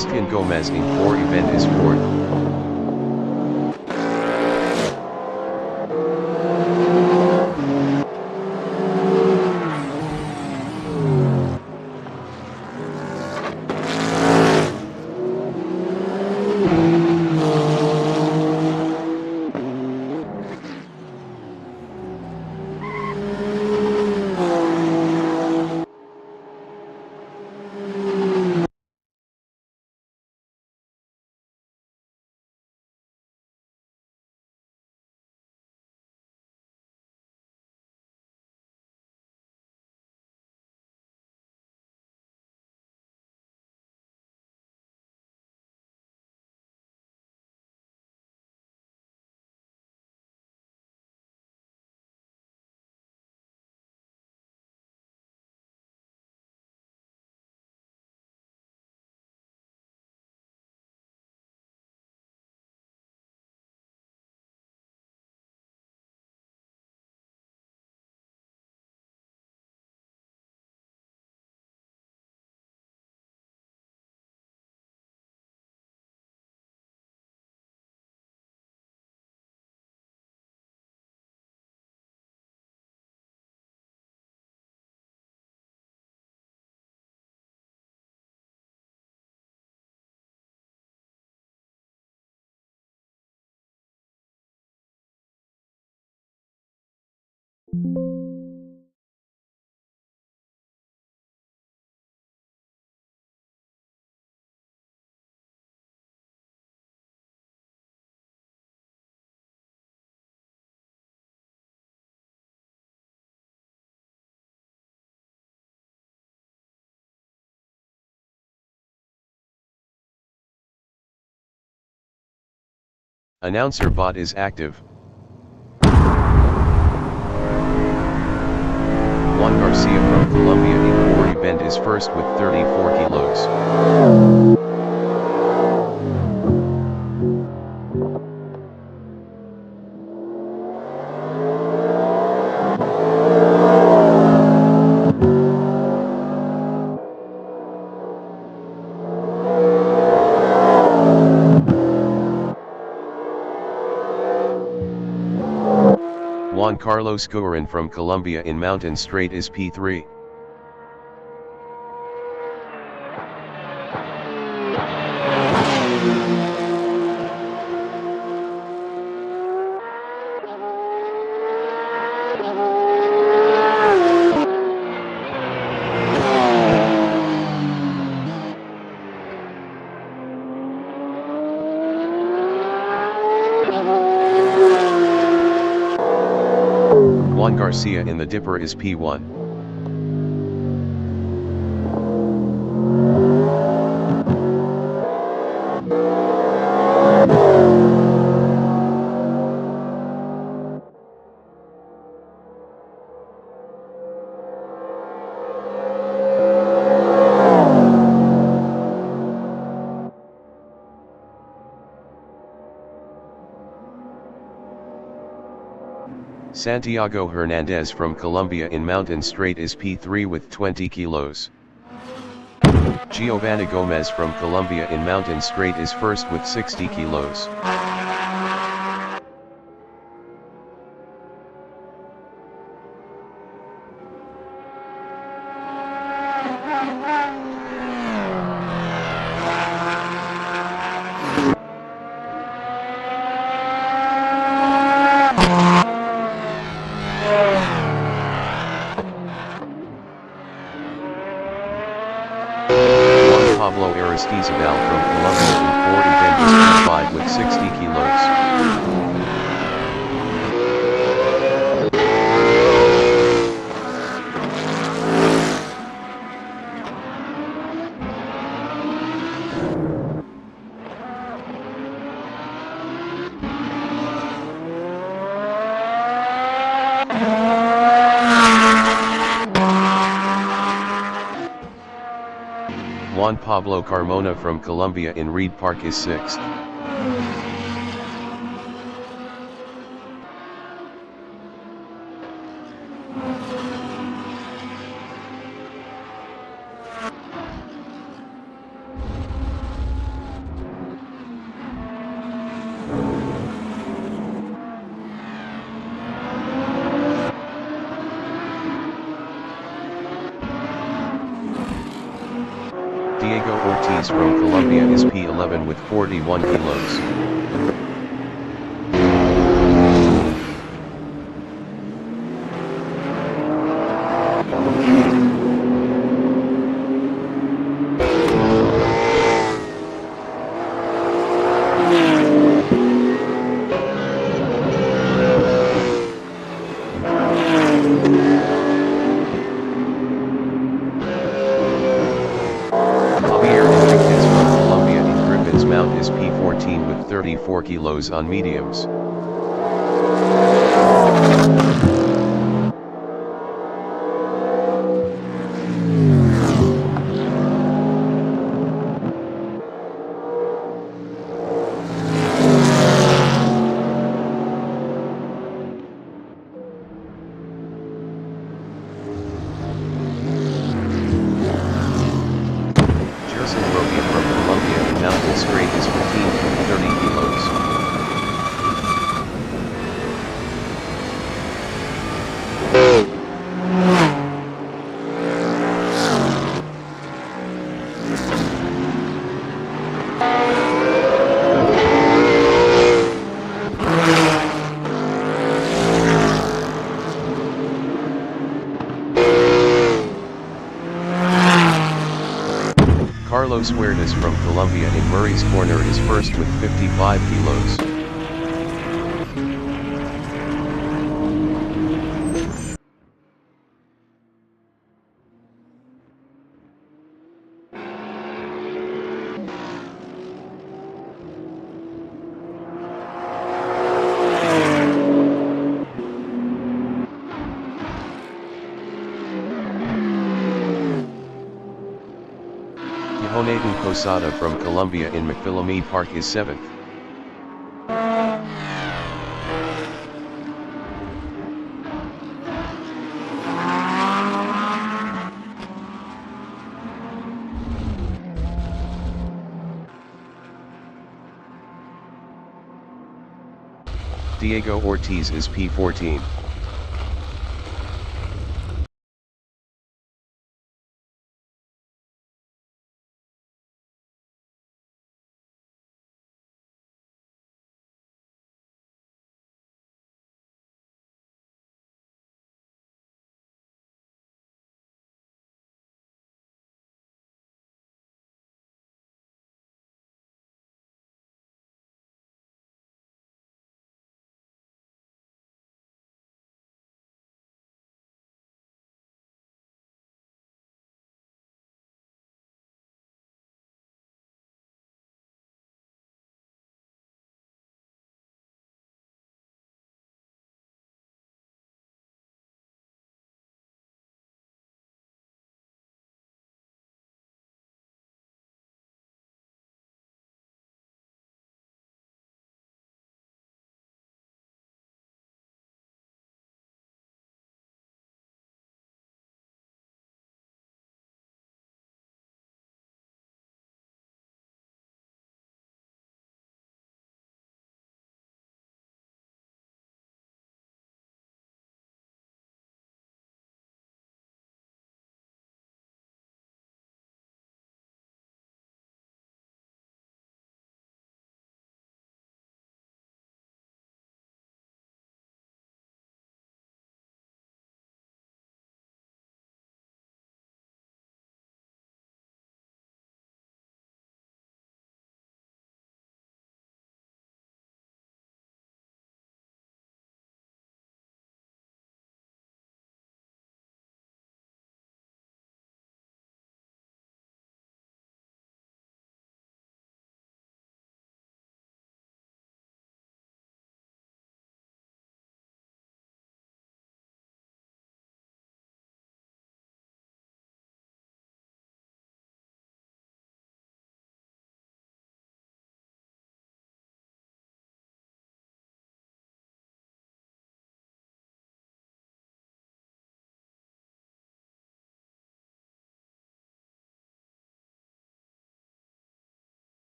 Christian Gomez in 4 event is 4th. Announcer bot is active. Juan Garcia from Colombia in 4 event is first with 34 kilos. Juan Carlos Guerin from Colombia in Mountain Straight is P3. Juan Garcia in the Dipper is P1. Santiago Hernandez from Colombia in Mountain Straight is P3 with 20 kilos. Giovanna Gomez from Colombia in Mountain Straight is first with 60 kilos. Pablo Aristizabal from Colombia in 4 event is P5 with 60 kilos. Juan Pablo Carmona from Colombia in Reed Park is 6th. Diego Ortiz from Colombia is P11 with 41 kilos. J.Enriquez from Colombia in Griffin's Mount is P14 with 34 kilos on mediums. From Colombia in Mountain Straight is fatigued with 30 kilos. Carlos Huertas from Colombia in Murray's Corner is first with 55 kilos. Jonathan Posada from Colombia in McPhillamy Park is 7th. Diego Ortiz is P14.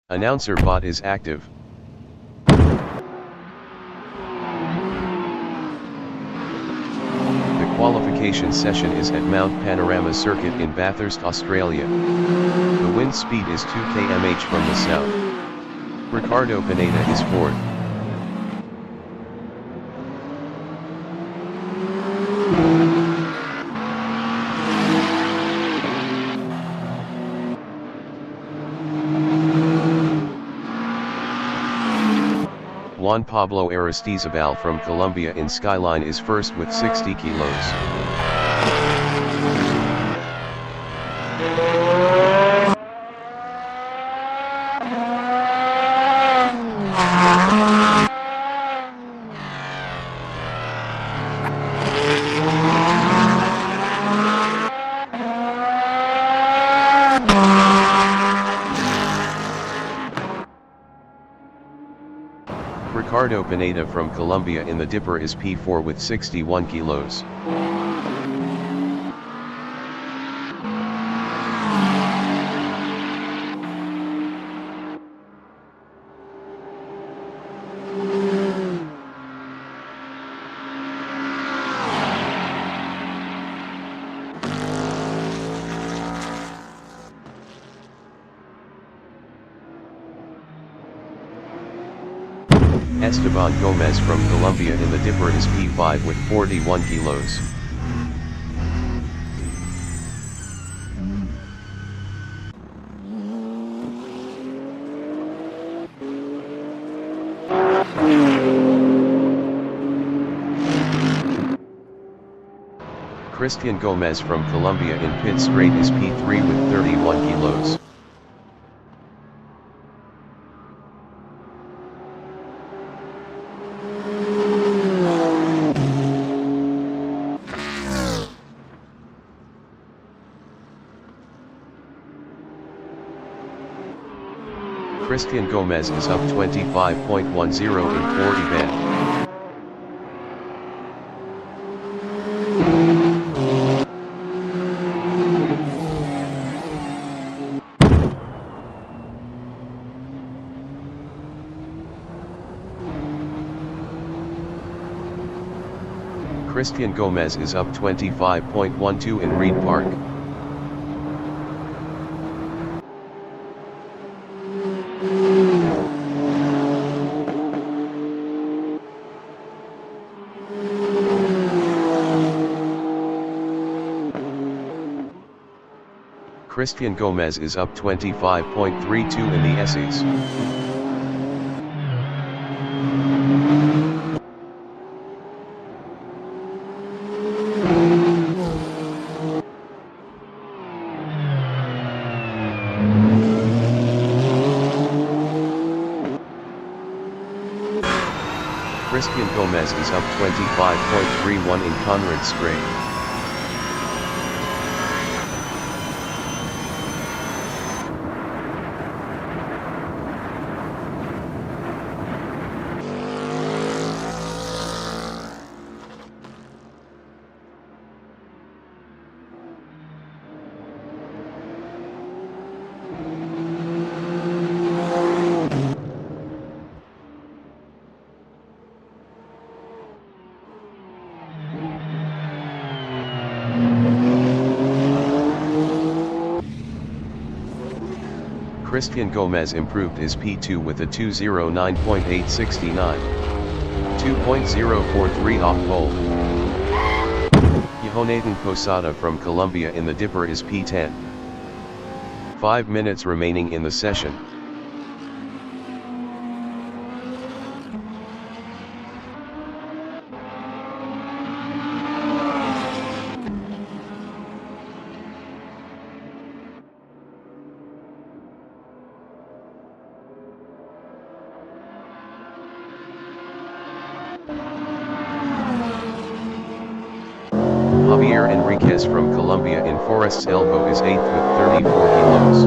Announcer bot is active. The qualification session is at Mount Panorama Circuit in Bathurst, Australia. The wind speed is 2 km/h from the south. Ricardo Pineda is fourth. Juan Pablo Aristizabal from Colombia in Skyline is first with 60 kilos. Ricardo Pineda from Colombia in the Dipper is P4 with 61 kilos. Esteban Gomez from Colombia in the Dipper is P5 with 41 kilos. Christian Gomez from Colombia in pit straight is P3 with 31 kilos. Christian Gomez is up 25.10 in core event. Christian Gomez is up 25.12 in Reed Park. Christian Gomez is up 25.32 in the Essays. Christian Gomez is up 25.31 in Conrad Straight. Christian Gomez improved his P2 with a 209.869. 2.043 off pole. Jonathan Posada from Colombia in the Dipper is P10. 5 minutes remaining in the session. J.Enriquez from Colombia in Forest's Elbow is 8th with 34 kilos.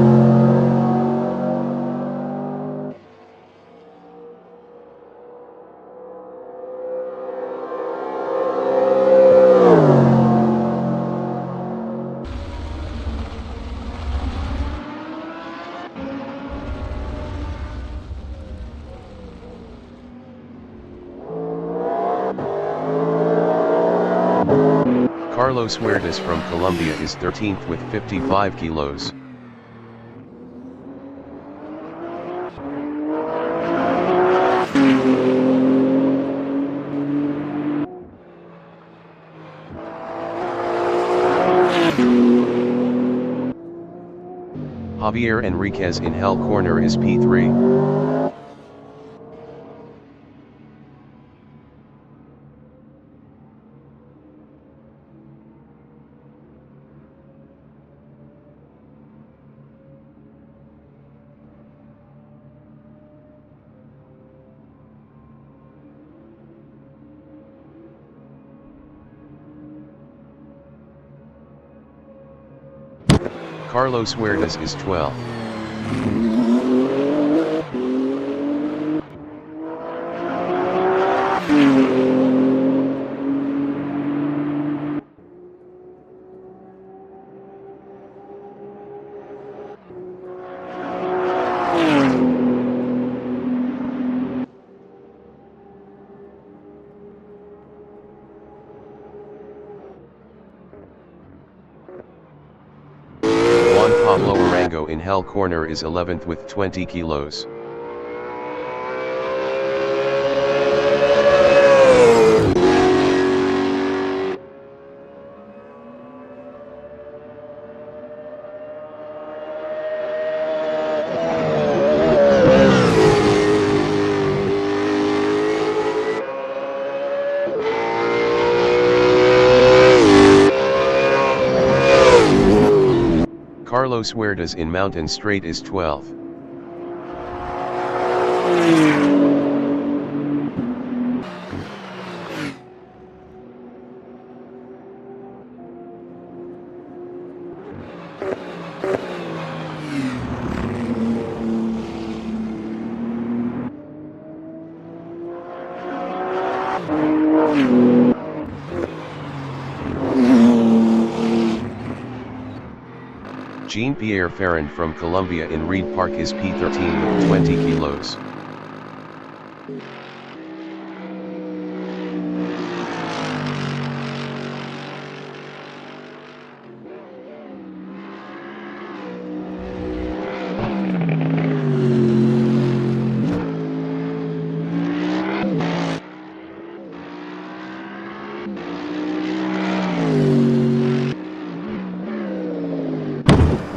Carlos Huertas from Colombia is 13th with 55 kilos. J.Enriquez in Hell Corner is P3. Carlos Huertas is 12th. Pablo Arango in Hell Corner is 11th with 20 kilos. Carlos Huertas in Mountain Straight is 12th. Jean-Pierre Ferrand from Colombia in Reed Park is P13 with 20 kilos.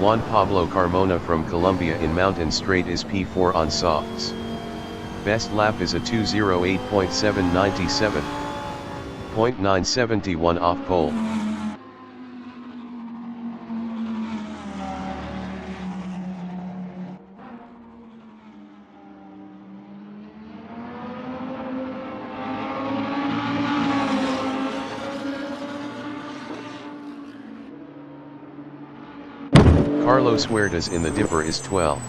Juan Pablo Carmona from Colombia in Mountain Straight is P4 on softs. Best lap is a 2:08.797. 0.971 off pole. Carlos Huertas in the Dipper is 12th.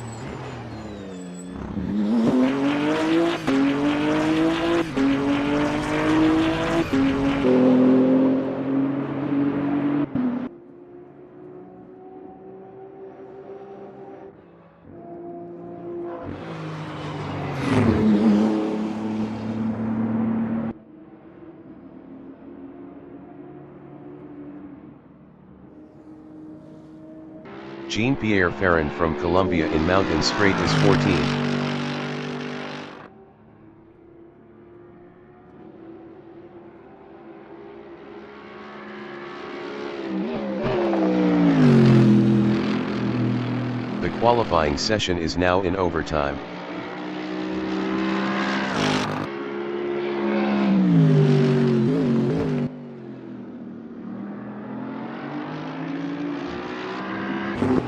Jean-Pierre Ferrand from Colombia in Mountain Straight is 14th. The qualifying session is now in overtime.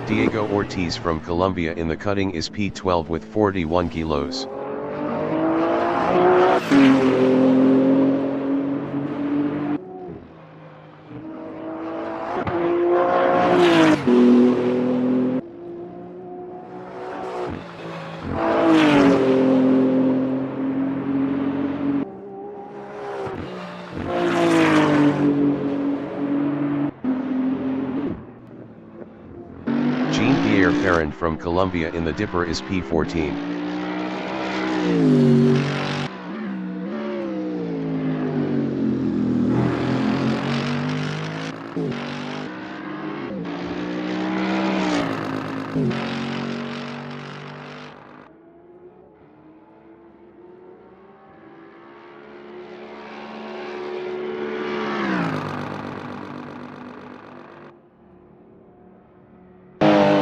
Diego Ortiz from Colombia in the cutting is P12 with 41 kilos. from Colombia in the Dipper is P14.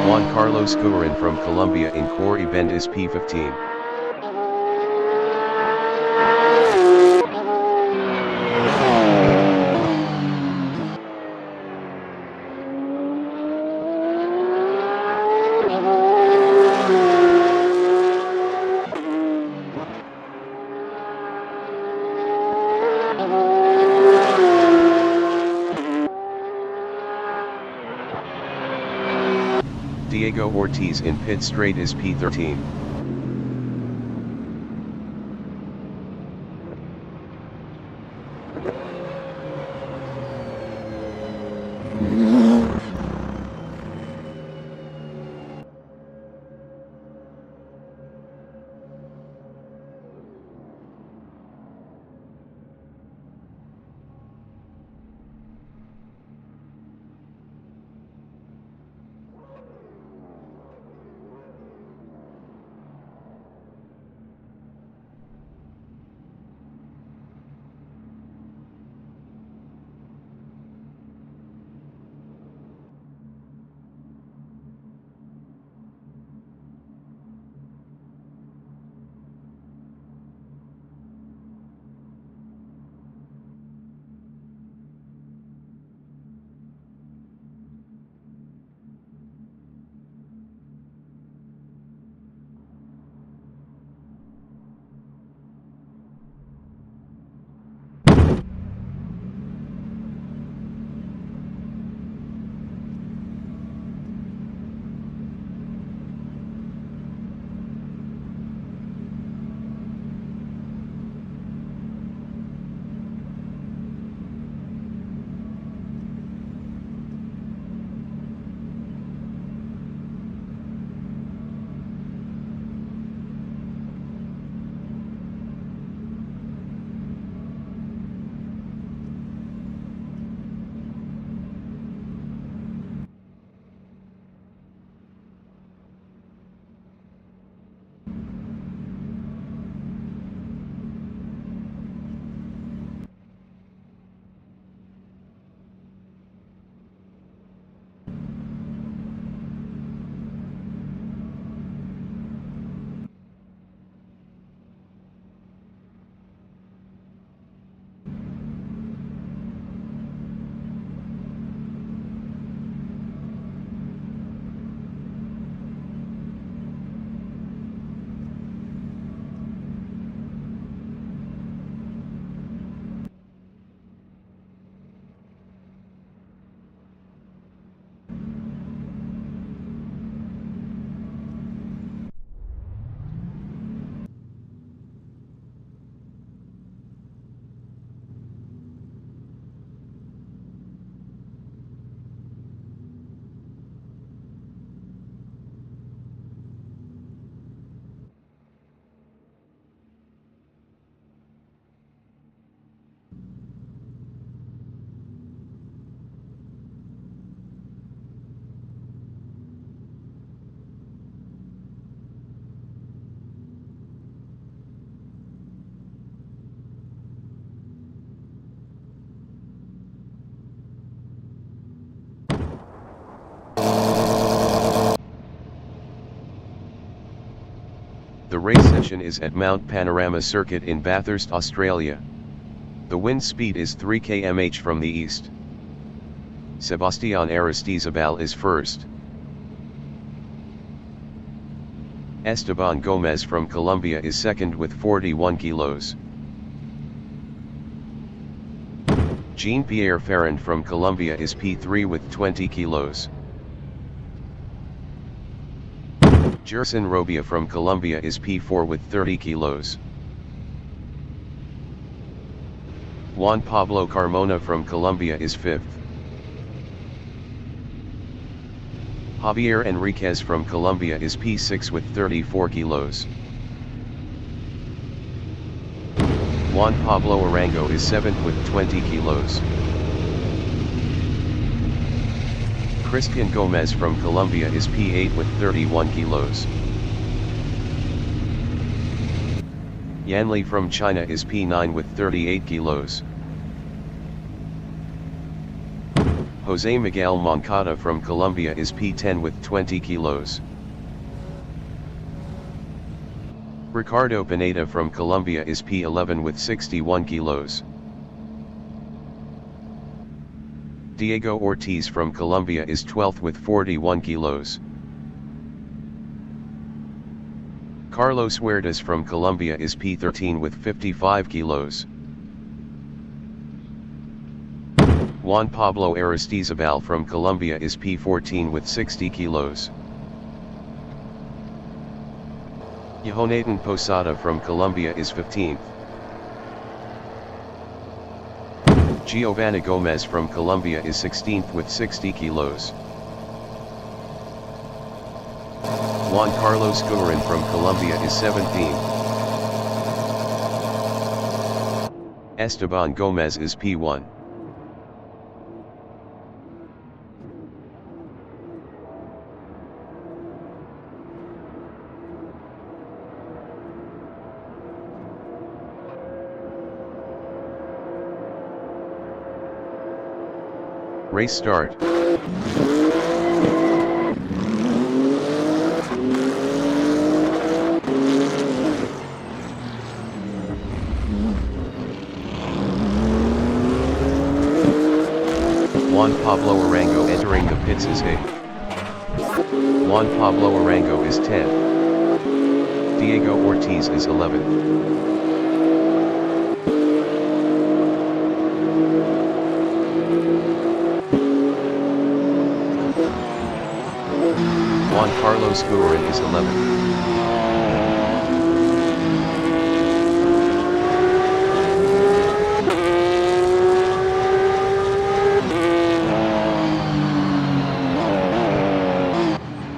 Juan Carlos Guerin from Colombia in Corey Bend is P15. Diego Ortiz in pit straight is P13. The race session is at Mount Panorama Circuit in Bathurst, Australia. The wind speed is 3 km/h from the east. Sebastián Aristizabal is first. Esteban Gomez from Colombia is second with 41 kilos. Jean-Pierre Ferrand from Colombia is P3 with 20 kilos. Gerson Robia from Colombia is P4 with 30 kilos. Juan Pablo Carmona from Colombia is 5th. J.Enriquez from Colombia is P6 with 34 kilos. Juan Pablo Arango is 7th with 20 kilos. Cristian Gomez from Colombia is P8 with 31 kilos. Yanli from China is P9 with 38 kilos. Jose Miguel Moncada from Colombia is P10 with 20 kilos. Ricardo Pineda from Colombia is P11 with 61 kilos. Diego Ortiz from Colombia is 12th with 41 kilos. Carlos Huertas from Colombia is P13 with 55 kilos. Juan Pablo Aristizabal from Colombia is P14 with 60 kilos. Jonathan Posada from Colombia is 15th. Giovanna Gomez from Colombia is 16th with 60 kilos. Juan Carlos Guerin from Colombia is 17th. Esteban Gomez is P1. Race start. Juan Pablo Arango entering the pits is 8th. Juan Pablo Arango is 10th. Diego Ortiz is 11th. Juan Carlos Guerin is 11th.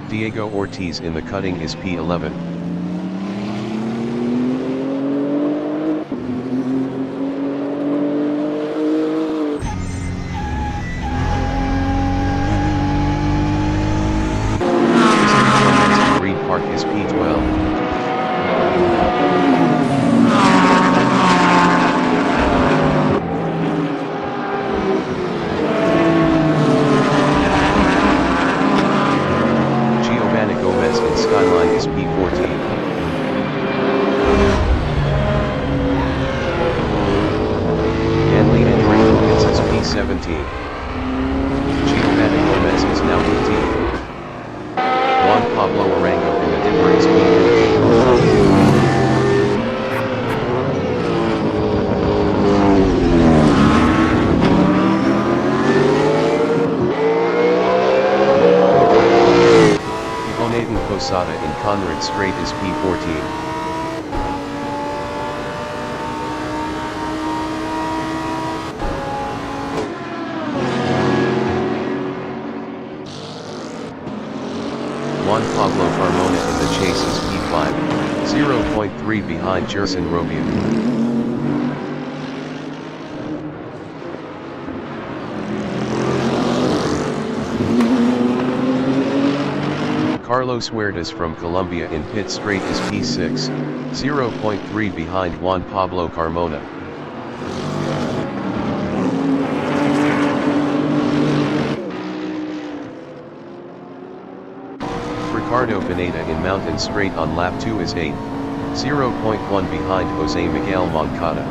Diego Ortiz in the cutting is P11. Green Park is P12. Skyline is P14. Yanli entering the pits is P17. Giovanna Gomez is now 15th. Juan Pablo Arango in the dimmer is P15. Posada in Conrad Strait is P14. Juan Pablo Carmona in the chase is P5, 0.3 behind Gerson Robio. Carlos Huertas from Colombia in pit straight is P6, 0.3 behind Juan Pablo Carmona. Ricardo Pineda in mountain straight on lap 2 is 8th, 0.1 behind Jose Miguel Moncada.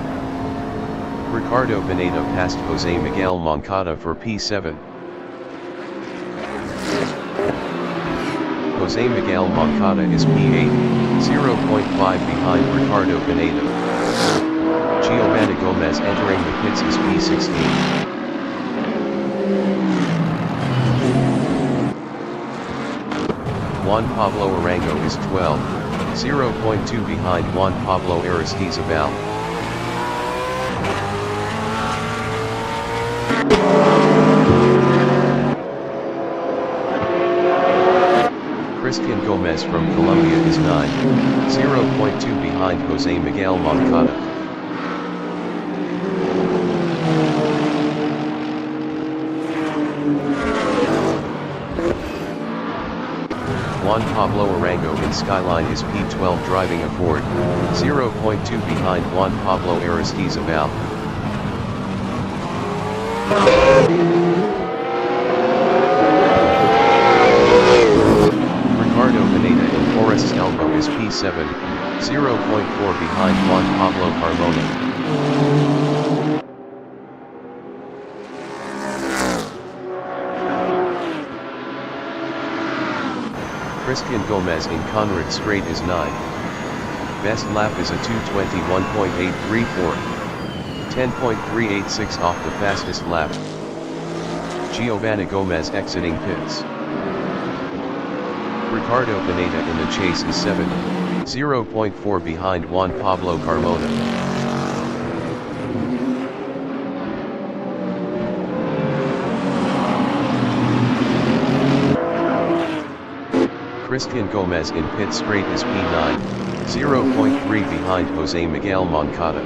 Ricardo Pineda passed Jose Miguel Moncada for P7. Jose Miguel Moncada is P8, 0.5 behind Ricardo Pineda. Giovanna Gomez entering the pits is P16. Juan Pablo Arango is 12, 0.2 behind Juan Pablo Aristizabal. Christian Gomez from Colombia is 0.2 behind Jose Miguel Moncada. Juan Pablo Arango in Skyline is P12 driving a Ford, 0.2 behind Juan Pablo Aristizabal. Ricardo Pineda in Forest's Elbow is P7, 0.4 behind Juan Pablo Carmona. Christian Gomez in Conrad Strait is 9. Best lap is a 2:21.834. 10.386 off the fastest lap. Giovanni Gomez exiting pits. Ricardo Pineda in the chase is 7, 0.4 behind Juan Pablo Carmona. Christian Gomez in pit straight is P9, 0.3 behind Jose Miguel Moncada.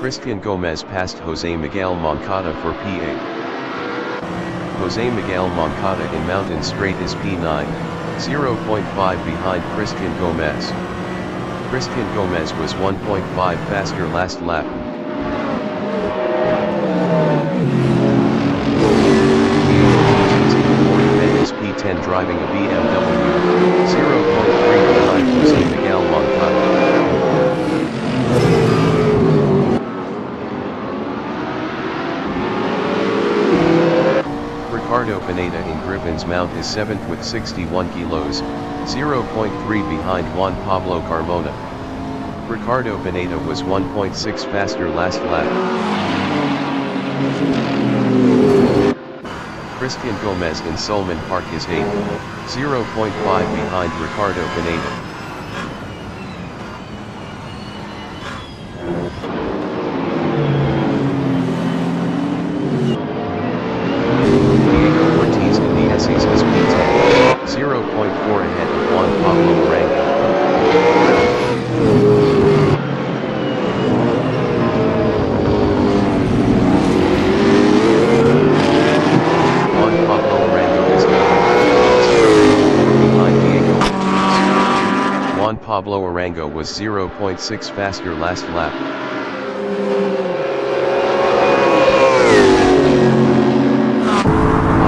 Christian Gomez passed Jose Miguel Moncada for P8. Jose Miguel Moncada in Mountain Straight is P9, 0.5 behind Christian Gomez. Christian Gomez was 1.5 faster last lap. Is P10 driving a BMW, 0.3 behind Jose Miguel Moncada. Ricardo Pineda in Griffin's Mount is 7th with 61 kilos, 0.3 behind Juan Pablo Carmona. Ricardo Pineda was 1.6 faster last lap. Christian Gomez in Sulman Park is 8th, 0.5 behind Ricardo Pineda. Diego Ortiz in the Essays is P10, 0.4 ahead of Juan Pablo Arango. Juan Pablo Arango was 0.6 faster last lap.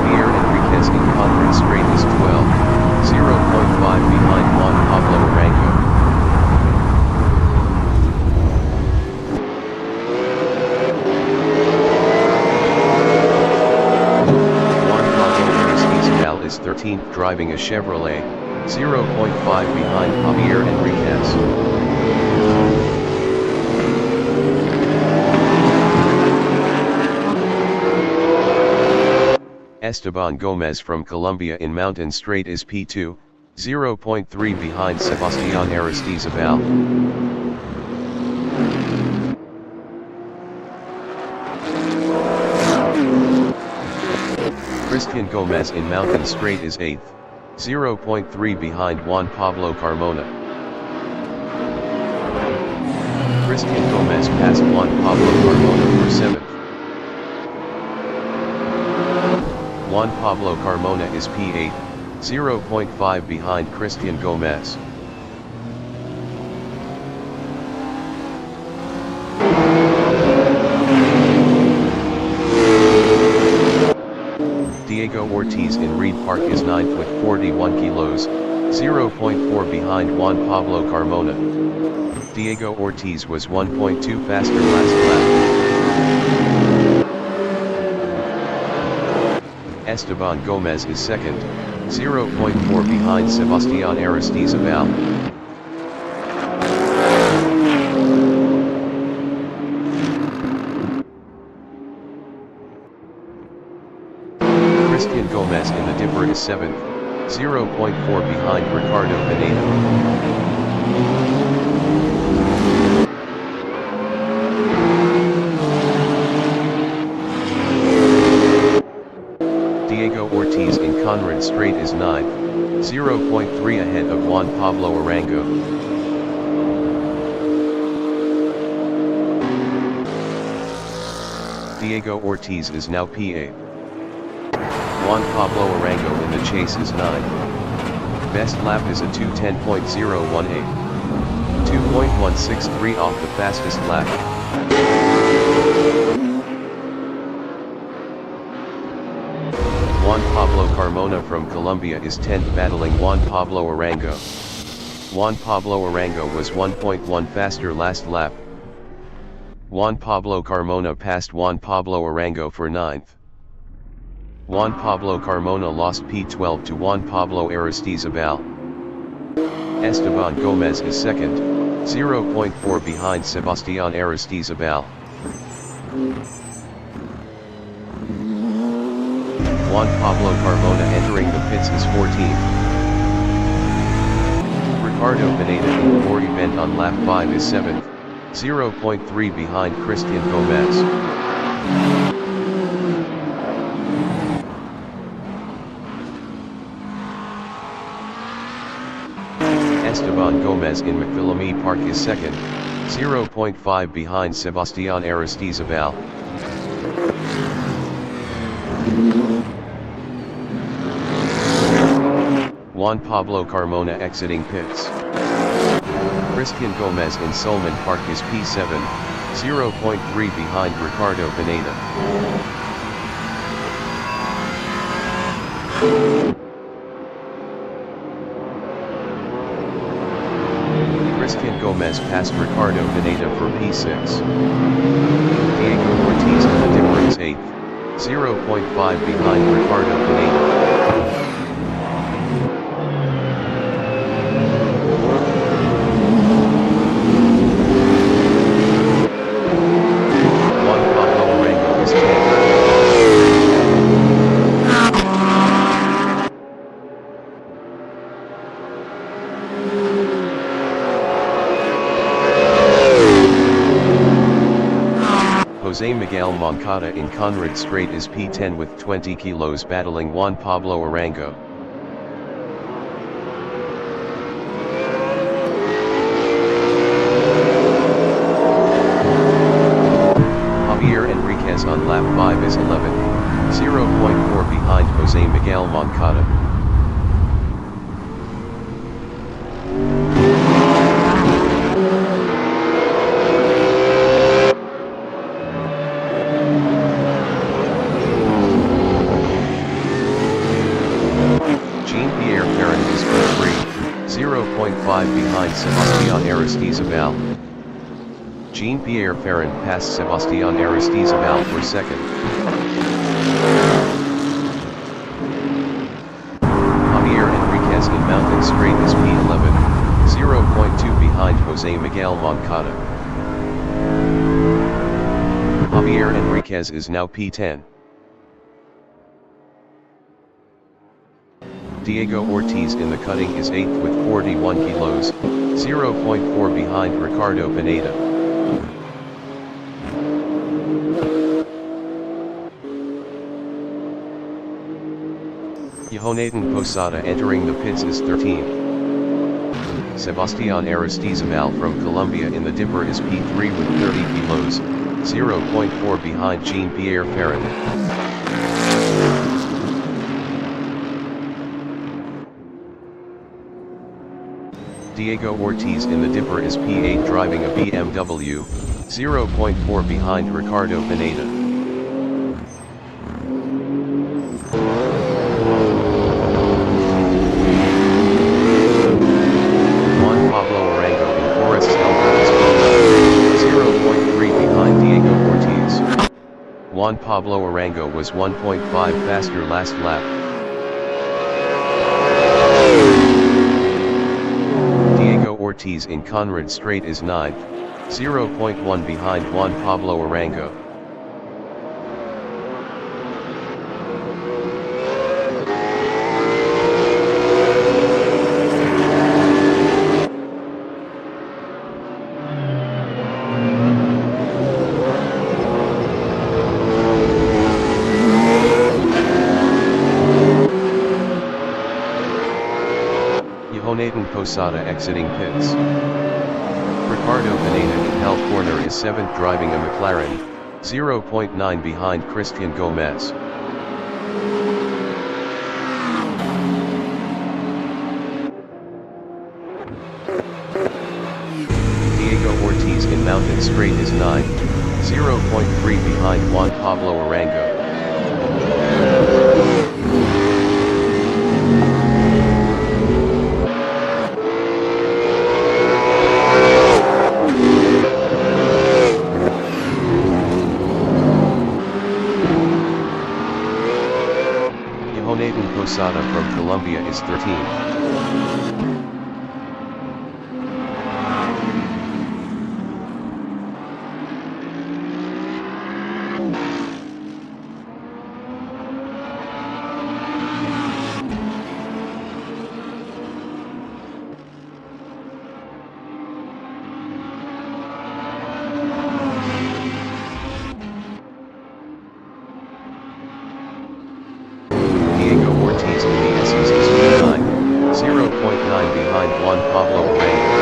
J.Enriquez in Conrad Strait is 12, 0.5 behind Juan Pablo Arango. Juan Pablo Aristizabal is 13th driving a Chevrolet, 0.5 behind J.Enriquez. Esteban Gomez from Colombia in Mountain Straight is P2, 0.3 behind Sebastián Aristizabal. Christian Gomez in Mountain Straight is 8th, 0.3 behind Juan Pablo Carmona. Christian Gomez passed Juan Pablo Carmona for 7th. Juan Pablo Carmona is P8, 0.5 behind Christian Gomez. Diego Ortiz in Reed Park is 9th with 41 kilos, 0.4 behind Juan Pablo Carmona. Diego Ortiz was 1.2 faster last lap. Esteban Gomez is 2nd, 0.4 behind Sebastián Aristizabal. Christian Gomez in the Dipper is 7th, 0.4 behind Ricardo Pineda. Diego Ortiz in Conrad Straight is 9th, 0.3 ahead of Juan Pablo Arango. Diego Ortiz is now P8. Juan Pablo Arango in the chase is 9th. Best lap is a 2:10.018. 2.163 off the fastest lap. Juan Pablo Carmona from Colombia is 10th battling Juan Pablo Arango. Juan Pablo Arango was 1.1 faster last lap. Juan Pablo Carmona passed Juan Pablo Arango for 9th. Juan Pablo Carmona lost P12 to Juan Pablo Aristizabal. Esteban Gomez is 2nd, 0.4 behind Sebastián Aristizabal. Juan Pablo Carmona entering the pits is 14th. Ricardo Pineda in the core event on lap 5 is 7th, 0.3 behind Christian Gomez. Esteban Gomez in McPhillamy Park is 2nd, 0.5 behind Sebastián Aristizabal. Juan Pablo Carmona exiting pits. Christian Gomez in Solman Park is P7, 0.3 behind Ricardo Pineda. Christian Gomez passed Ricardo Pineda for P6. Diego Ortiz in the dipper is 8th, 0.5 behind Ricardo Pineda. Jose Miguel Moncada in Conrad Straight is P10 with 20 kilos battling Juan Pablo Arango. J.Enriquez on lap 5 is 11th, 0.4 behind Jose Miguel Moncada. Jean-Pierre is P3, 0.5 behind Sebastián Aristizabal. Jean-Pierre Ferrand passed Sebastián Aristizabal for 2nd. J.Enriquez in Mountain Straight is P11, 0.2 behind Jose Miguel Moncada. J.Enriquez is now P10. Diego Ortiz in the cutting is 8th with 41 kilos, 0.4 behind Ricardo Pineda. Jonathan Posada entering the pits is 13th. Sebastián Aristizabal from Colombia in the dipper is P3 with 30 kilos, 0.4 behind Jean-Pierre Ferrand. Diego Ortiz in the dipper is P8 driving a BMW, 0.4 behind Ricardo Pineda. Juan Pablo Arango in Forest Elder is P9, 0.3 behind Diego Ortiz. Juan Pablo Arango was 1.5 faster last lap. Ortiz in Conrad Straight is 9th, 0.1 behind Juan Pablo Arango. Jonathan Posada exiting pits. Ricardo Pineda in held corner is 7th driving a McLaren, 0.9 behind Christian Gomez. Diego Ortiz in Mountain Straight is 9, 0.3 behind Juan Pablo Arango. Jonathan Posada from Colombia is 13. Ortiz in the S's is 9, 0.9 behind Juan Pablo Arango.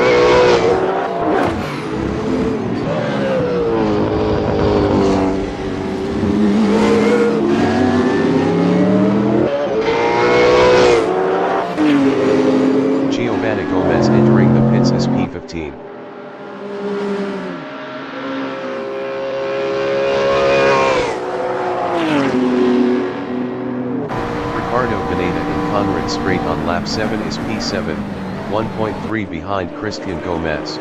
Giovanni Gomez entering the pits is P15. Ricardo Pineda in Conrad Straight on lap 7 is P7, 1.3 behind Christian Gomez.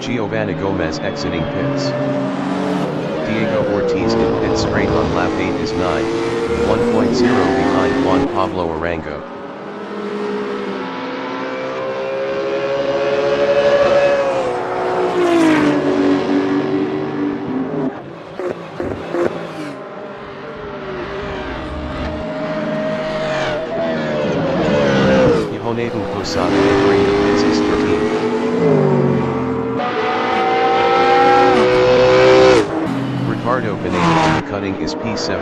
Giovanni Gomez exiting pits. Diego Ortiz in pit straight on lap 8 is 9, 1.0 behind Juan Pablo Arango. Jonathan Posada entering the pits is 13. Ricardo Pineda in the cutting is P7,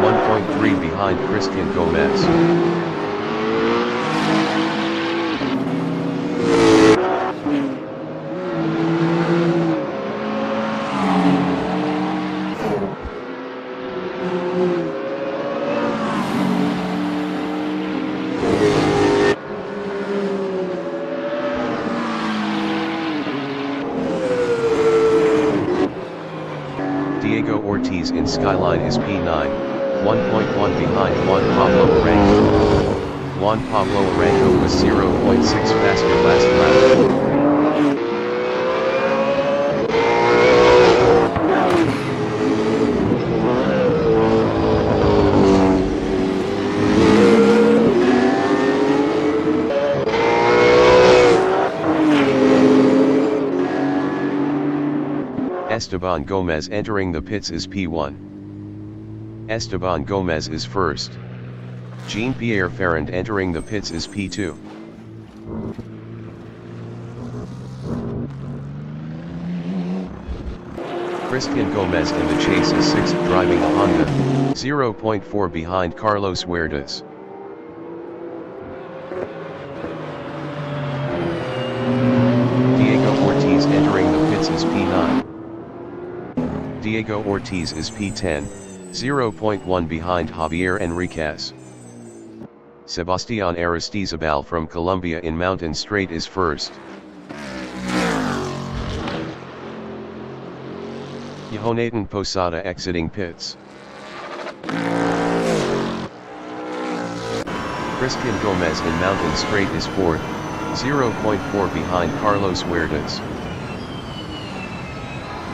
1.3 behind Christian Gomez. Diego Ortiz in Skyline is P9, 1.1 behind Juan Pablo Arango. Juan Pablo Arango was 0.6 faster last lap. Esteban Gomez entering the pits is P1. Esteban Gomez is first. Jean-Pierre Ferrand entering the pits is P2. Christian Gomez in the chase is 6th driving a Honda, 0.4 behind Carlos Huertas. Diego Ortiz entering the pits is P9. Diego Ortiz is P10, 0.1 behind J.Enriquez. Sebastián Aristizabal from Colombia in Mountain Straight is first. Jonathan Posada exiting pits. Christian Gomez in Mountain Straight is fourth, 0.4 behind Carlos Huertas.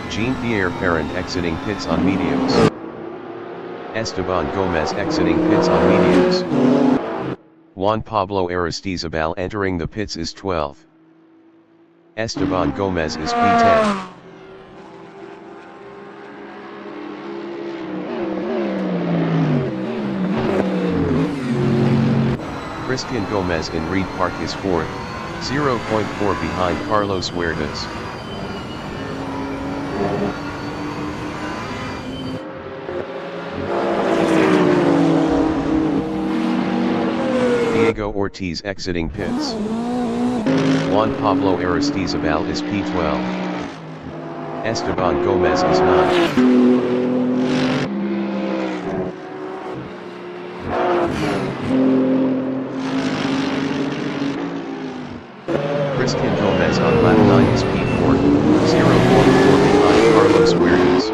Jean-Pierre Ferrand exiting pits on mediums. Esteban Gomez exiting pits on mediums. Juan Pablo Aristizabal entering the pits is 12. Esteban Gomez is P10. Christian Gomez in Reed Park is 4th, 0.4 behind Carlos Huertas. Diego Ortiz exiting pits. Juan Pablo Aristizabal is P12. Esteban Gomez is 9th. Christian Gomez on lap 9 is P4, 0.4 behind Carlos Huertas.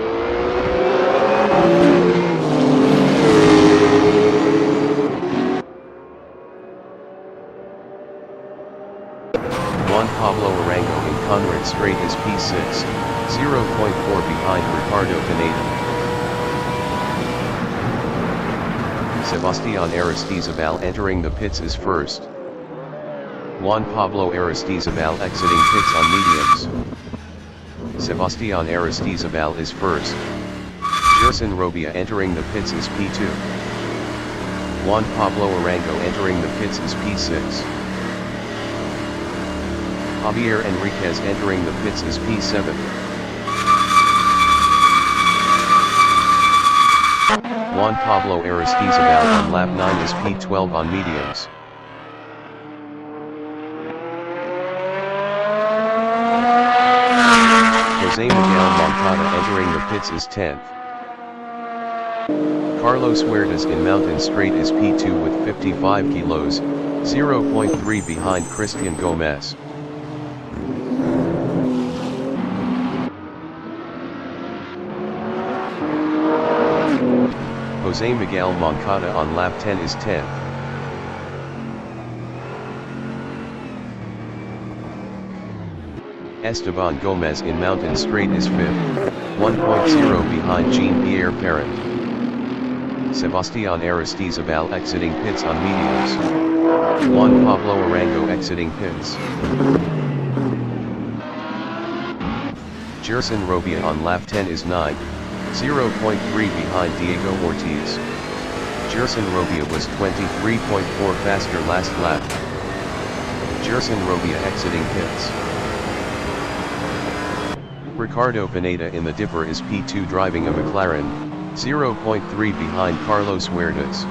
Juan Pablo Arango in Conrad Strait is P6, 0.4 behind Ricardo Pineda. Sebastian Aristizabal entering the pits is 1st. Juan Pablo Aristizabal exiting pits on mediums. Sebastian Aristizabal is 1st. Gerson Robia entering the pits is P2. Juan Pablo Arango entering the pits is P6. J.Enriquez entering the pits is P7. Juan Pablo Aristizabal on lap 9 is P12 on mediums. Jose Miguel Moncada entering the pits is 10th. Carlos Huertas in Mountain Straight is P2 with 55 kilos, 0.3 behind Christian Gomez. Jose Miguel Moncada on lap 10 is 10th. Esteban Gomez in Mountain Straight is 5th, 1.0 behind Jean-Pierre Parent. Sebastian Aristizabal exiting pits on mediums. Juan Pablo Arango exiting pits. Gerson Robia on lap 10 is 9th, 0.3 behind Diego Ortiz. Gerson Robia was 23.4 faster last lap. Gerson Robia exiting pits. Ricardo Pineda in the Dipper is P2 driving a McLaren, 0.3 behind Carlos Huertas.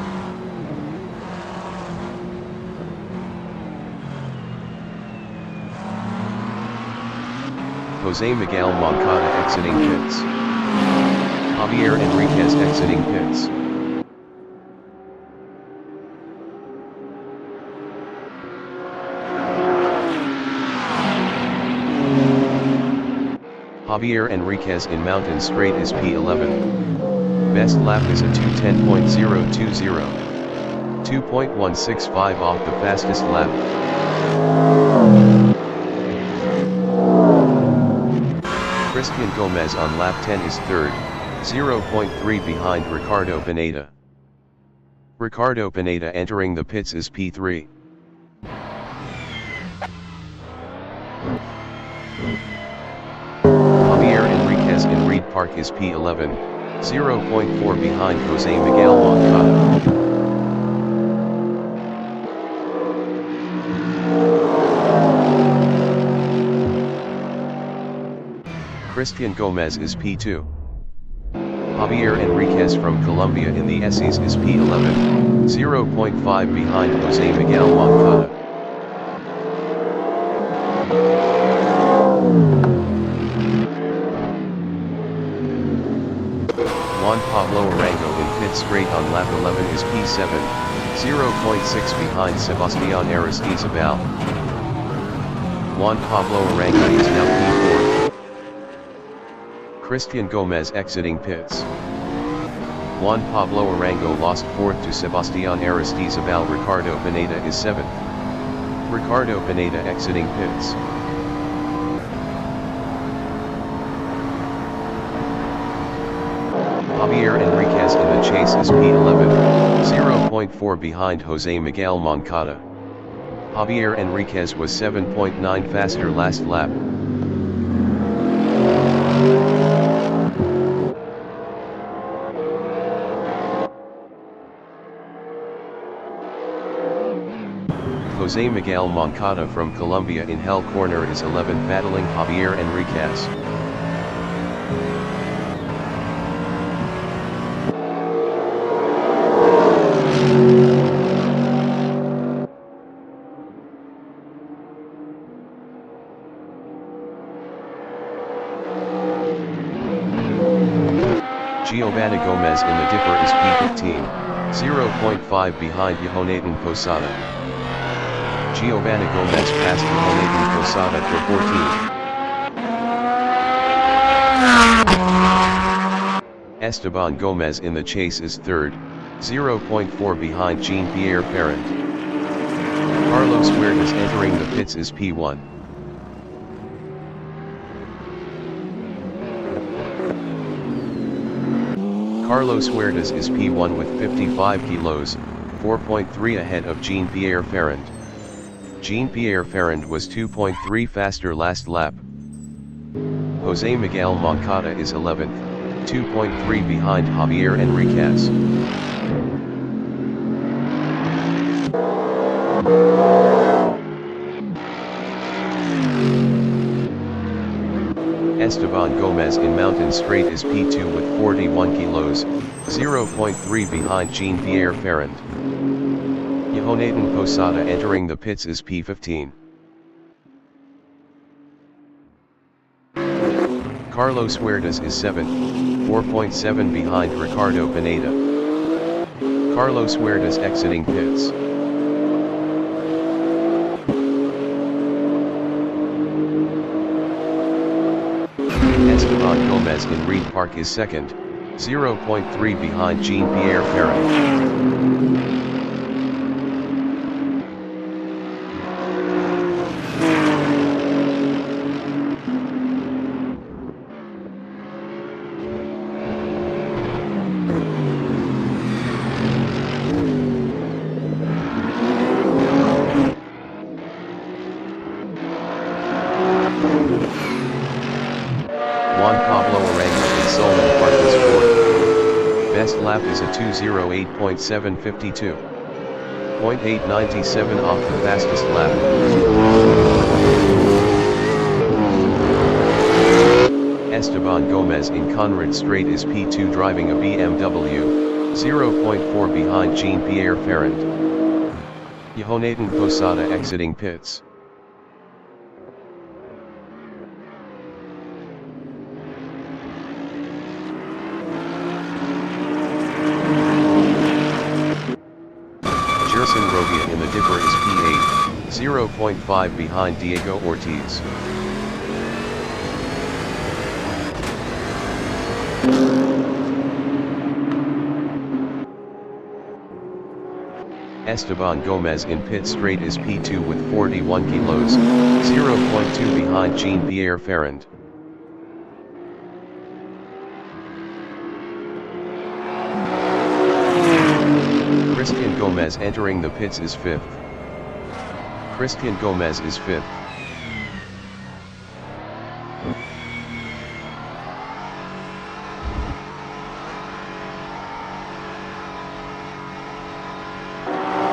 Jose Miguel Moncada exiting pits. J.Enriquez exiting pits. J.Enriquez in Mountain Straight is P11. Best lap is a 2:10.020. 2.165 off the fastest lap. Christian Gomez on lap 10 is 3rd, 0.3 behind Ricardo Pineda. Ricardo Pineda entering the pits is P3. J.Enriquez in Reed Park is P11, 0.4 behind Jose Miguel Moncada. Christian Gomez is P2. J.Enriquez from Colombia in the SEs is P11, 0.5 behind Jose Miguel Moncada. Juan Pablo Arango in pit straight on lap 11 is P7, 0.6 behind Sebastian Aristizabal. Juan Pablo Arango is now P4. Christian Gomez exiting pits. Juan Pablo Arango lost 4th to Sebastian Aristizabal. Ricardo Pineda is 7th. Ricardo Pineda exiting pits. J.Enriquez in the chase is P11, 0.4 behind Jose Miguel Moncada. J.Enriquez was 7.9 faster last lap. Jose Miguel Moncada from Colombia in Hell Corner is 11th, battling J.Enriquez. Giovanni Gomez in the dipper is P15, 0.5 behind J.Enriquez Posada. Giovanni Gomez passed J.Enriquez Posada for 14. Esteban Gomez in the chase is third, 0.4 behind Jean-Pierre Ferrand. Carlos Huertas entering the pits is P1. Carlos Huertas is P1 with 55 kilos, 4.3 ahead of Jean-Pierre Ferrand. Jean-Pierre Ferrand was 2.3 faster last lap. Jose Miguel Moncada is 11th, 2.3 behind J.Enriquez. Esteban Gomez in Mountain Straight is P2 with 41 kilos, 0.3 behind Jean-Pierre Ferrand. J.Enriquez Posada entering the pits is P15. Carlos Huertas is 7th, 4.7 behind Ricardo Pineda. Carlos Huertas exiting pits. Esteban Gomez in Reed Park is 2nd, 0.3 behind Jean-Pierre Ferrand. Best lap is a 2:08.752. 0.897 off the fastest lap. Esteban Gomez in Conrad Straight is P2 driving a BMW, 0.4 behind Jean-Pierre Ferrand. J.Enriquez Posada exiting pits. In the dipper is P8, 0.5 behind Diego Ortiz. Esteban Gomez in pit straight is P2 with 41 kilos, 0.2 behind Jean-Pierre Ferrand. Christian Gomez entering the pits is 5th. Christian Gomez is 5th.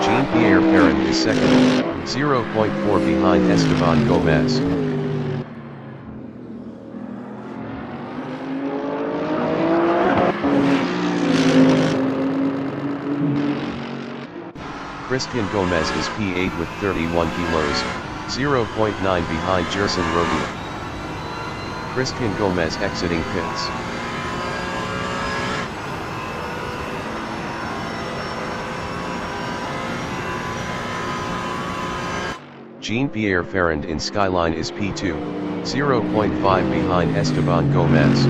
Jean-Pierre Ferrand is 2nd, 0.4 behind Esteban Gomez. Christian Gomez is P8 with 31 kilos, 0.9 behind J.Enriquez. Christian Gomez exiting pits. Jean-Pierre Ferrand in Skyline is P2, 0.5 behind Esteban Gomez.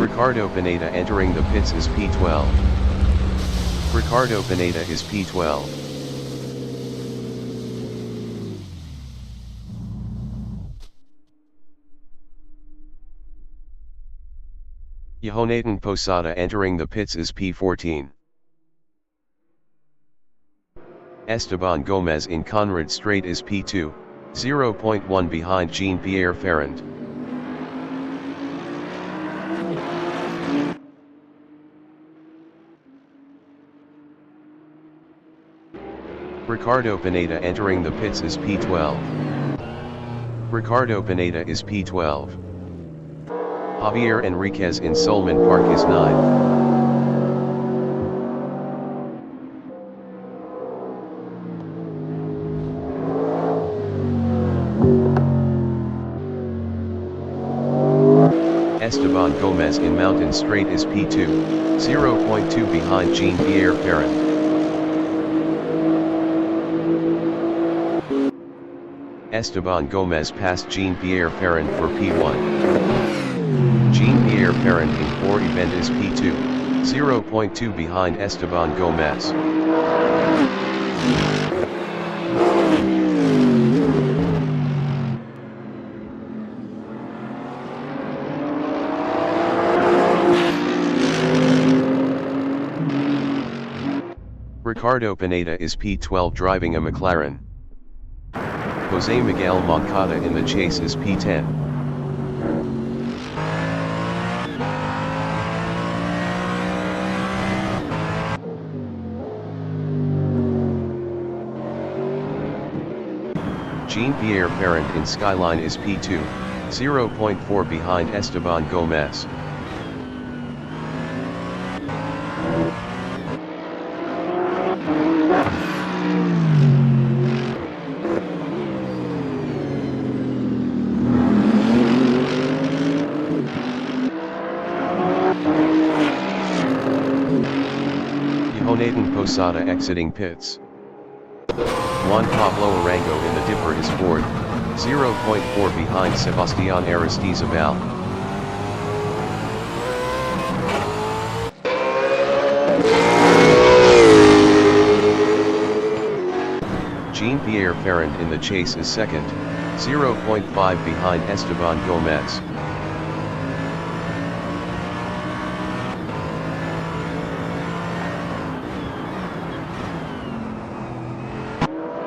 Ricardo Pineda entering the pits is P12. Ricardo Pineda is P12. J.Enriquez Posada entering the pits is P14. Esteban Gomez in Conrad Straight is P2, 0.1 behind Jean-Pierre Ferrand. Ricardo Pineda entering the pits is P12. Ricardo Pineda is P12. J.Enriquez in Solman Park is 9. Esteban Gomez in Mountain Straight is P2, 0.2 behind Jean-Pierre Ferrand. Esteban Gomez passed Jean-Pierre Ferrand for P1. Jean-Pierre Ferrand in 4 event is P2, 0.2 behind Esteban Gomez. Ricardo Pineda is P12 driving a McLaren. Jose Miguel Moncada in the chase is P10. Jean-Pierre Ferrand in Skyline is P2, 0.4 behind Esteban Gomez. Jonathan Posada exiting pits. Juan Pablo Arango in the dipper is fourth, 0.4 behind Sebastián Aristizabal. Jean-Pierre Ferrand in the chase is second, 0.5 behind Esteban Gomez.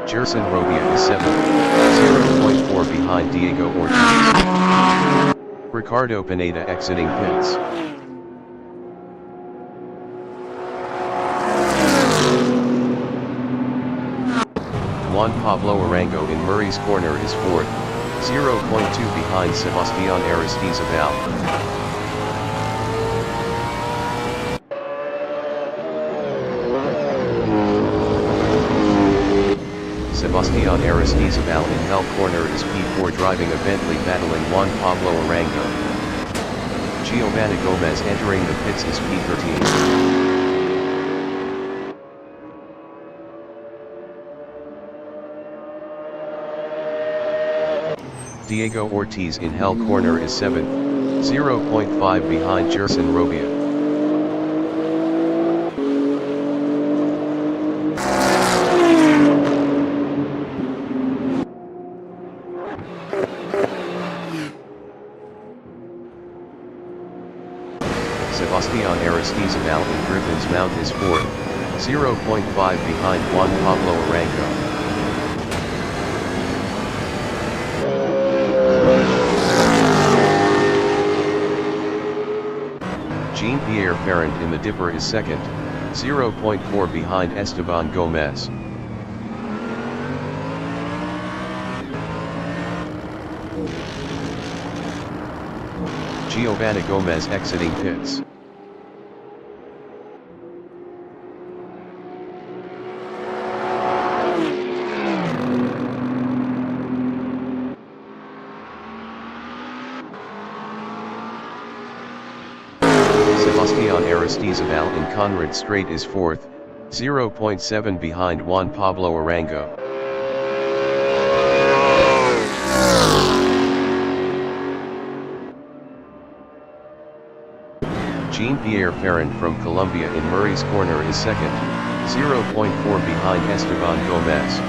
Gerson Robia is 7th, 0.4 behind Diego Ortiz. Ricardo Pineda exiting pits. Juan Pablo Arango in Murray's corner is 4th, 0.2 behind Sebastián Aristizabal. Sebastián Aristizabal in Hell corner is P4 driving a Bentley battling Juan Pablo Arango. Giovanni Gomez entering the pits is P13. Diego Ortiz in Hell corner is 7th, 0.5 behind Gerson Robia. Sebastián Aristizabal in Griffin's Mount is 4th, 0.5 behind Juan Pablo Arango. Jean-Pierre Ferrand in the dipper is second, 0.4 behind Esteban Gomez. Giovanni Gomez exiting pits. Sebastián Aristizabal in Conrad Straight is 4th, 0.7 behind Juan Pablo Arango. Jean-Pierre Ferrand from Colombia in Murray's corner is second, 0.4 behind Esteban Gomez.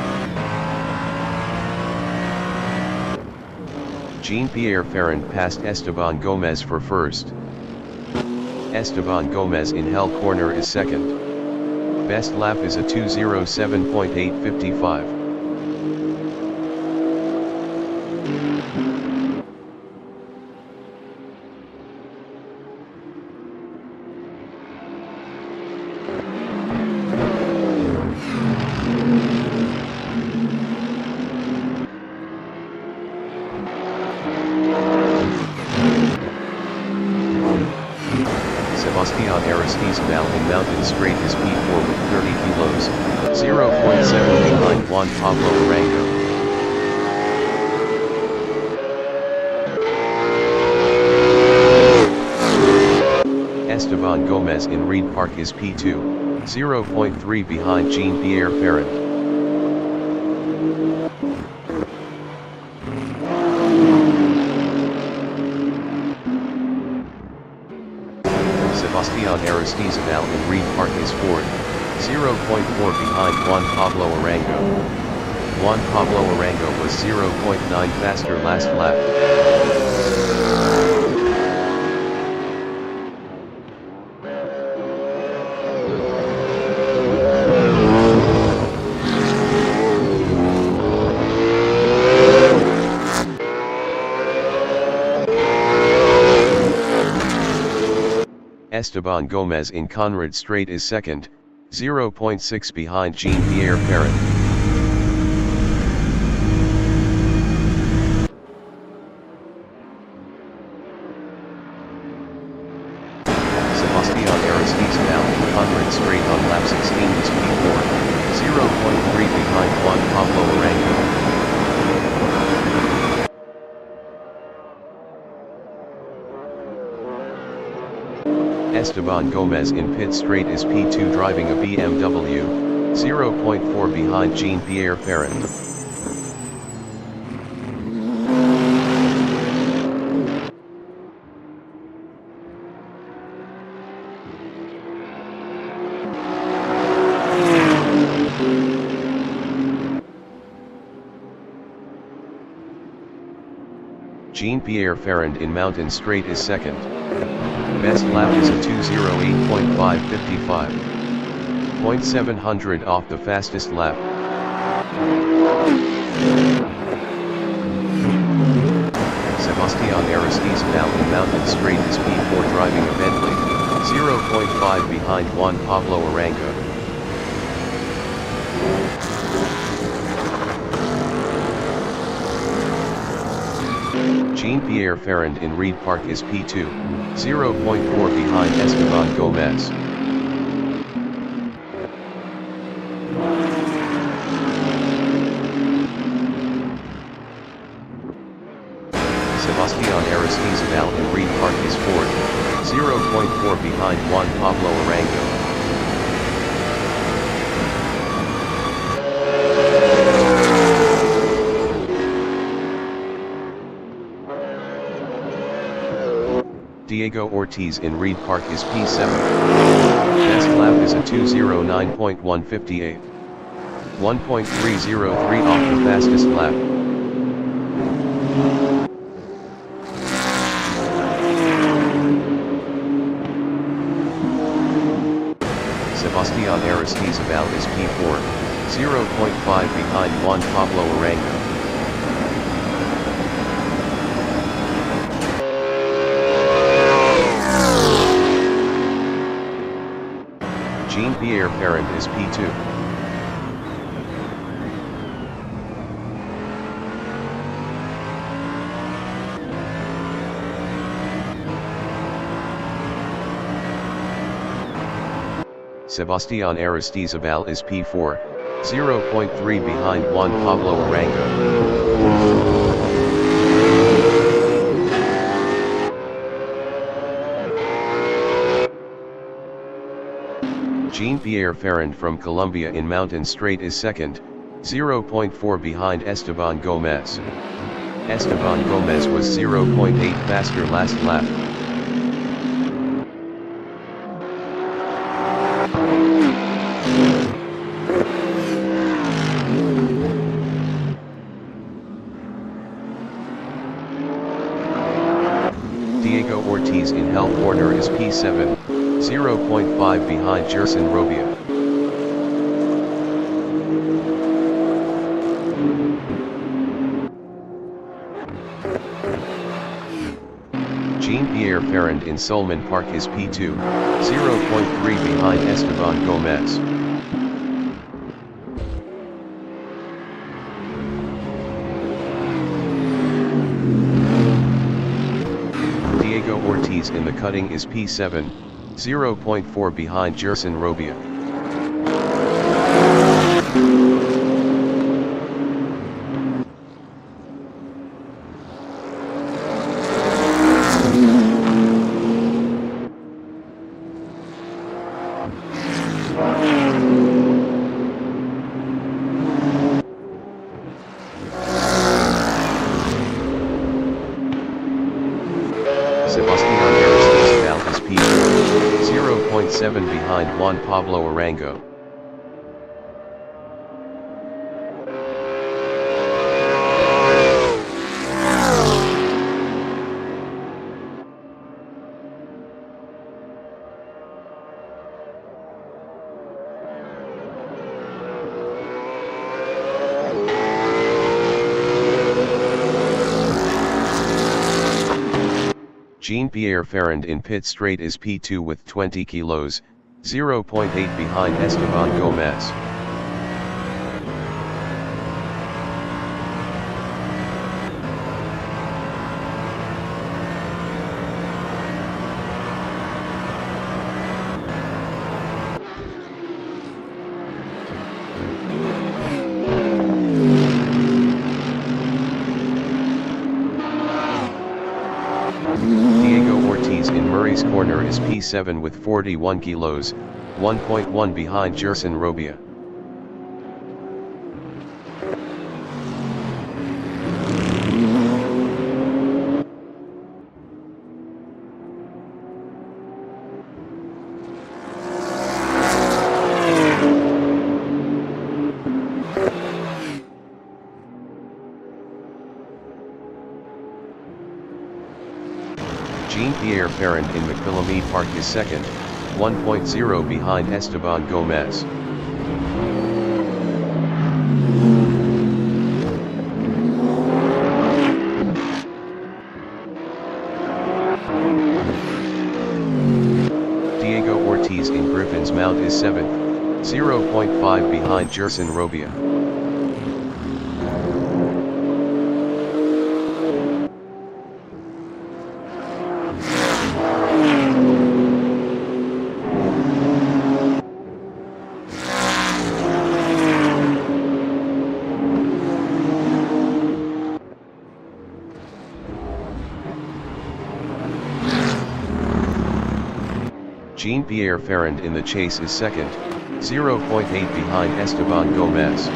Jean-Pierre Ferrand passed Esteban Gomez for first. Esteban Gomez in Hell corner is second. Best lap is a 2:07.855. In Mountain Straight is P4 with 30 kilos, 0.7 behind Juan Pablo Arango. Esteban Gomez in Reed Park is P2, 0.3 behind Jean-Pierre Ferrand. Aristizabal in Reed Park is fourth, 0.4 behind Juan Pablo Arango. Juan Pablo Arango was 0.9 faster last lap. Esteban Gomez in Conrad Straight is second, 0.6 behind Jean-Pierre Ferrand. Sebastian Aristizabal in Conrad Straight on lap 16 is P4, 0.3 behind Juan Pablo Arango. Esteban Gomez in Pit Straight is P2 driving a BMW, 0.4 behind Jean-Pierre Ferrand. Jean-Pierre Ferrand in Mountain Straight is second. Best lap is a 2:08.555. 0.700 off the fastest lap. Sebastian Aristizabal in Mountain Straight is P4 driving a Bentley, 0.5 behind Juan Pablo Arango. Jean-Pierre Ferrand in Reed Park is P2, 0.4 behind Esteban Gomez. Sebastian Aristizabal in Reed Park is fourth, 0.4 behind Juan Pablo Arango. Diego Ortiz in Reed Park is P7. Best lap is a 2:09.158. 1.303 off the fastest lap. Sebastian Aristizabal is P4, 0.5 behind Juan Pablo Arango. Jean-Pierre Ferrand is P2. Sebastian Aristizabal is P4, 0.3 behind Juan Pablo Arango. Jean-Pierre Ferrand from Colombia in Mountain Straight is second, 0.4 behind Esteban Gomez. Esteban Gomez was 0.8 faster last lap. Diego Ortiz in Hell Corner is P7, 0.5 behind Gerson Robia. Jean-Pierre Ferrand in Solman Park is P2, 0.3 behind Esteban Gomez. Diego Ortiz in the cutting is P7, 0.4 behind Gerson Robia. Is P4, 0.7 behind Juan Pablo Arango. Jean-Pierre Ferrand in pit straight is P2 with 20 kilos, 0.8 behind Esteban Gomez. Diego Ortiz in Murray's corner is P7 with 41 kilos, 1.1 behind Gerson Robia. Jean-Pierre Ferrand in McPhillamy Park is second, 1.0 behind Esteban Gomez. Diego Ortiz in Griffin's Mount is 7th, 0.5 behind Gerson Robia. Jean-Pierre Ferrand in the chase is second, 0.8 behind Esteban Gomez.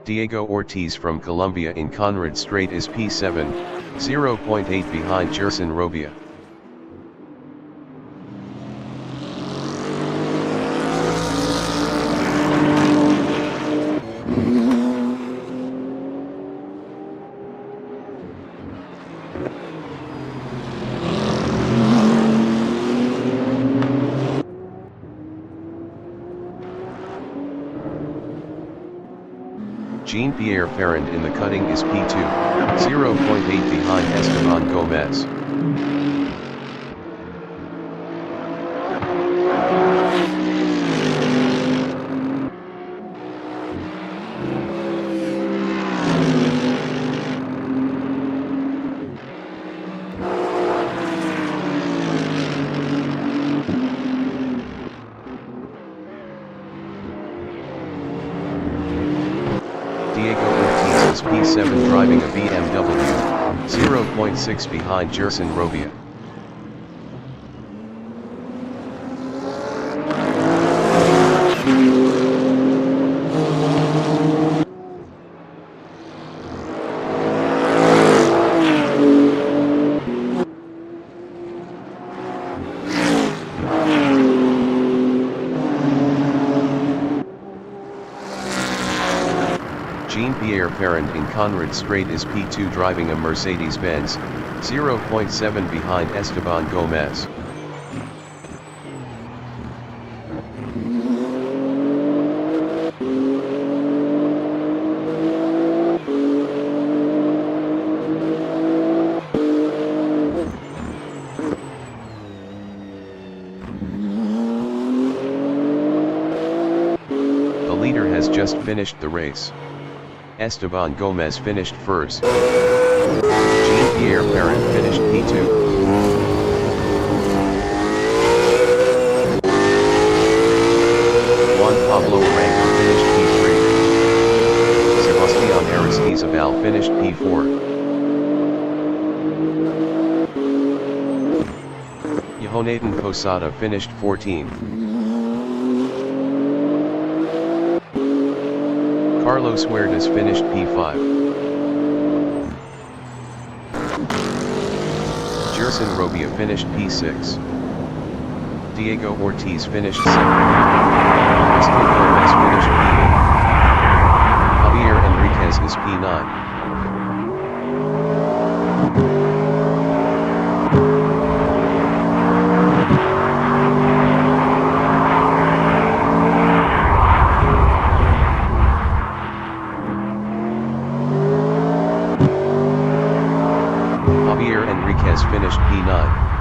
Diego Ortiz from Colombia in Conrad Strait is P7, 0.8 behind Gerson Robia. Jean-Pierre Ferrand in the cutting is P2, 0.8 behind Esteban Gomez. Diego Ortiz is P7 driving a BMW, 0.6 behind Gerson Robia. Heir Apparent in Conrad Strait is P2 driving a Mercedes-Benz, 0.7 behind Esteban Gomez. The leader has just finished the race. Esteban Gomez finished first. Jean-Pierre Perrin finished P2. Juan Pablo Arango finished P3. Sebastián Aristizabal finished P4. Jonathan Posada finished 14. Carlos Huertas finished P5. Gerson Robia finished P6. Diego Ortiz finished 7th. Oscar Gomez finished P8. Javier Enriquez is P9. Javier Enriquez finished P9.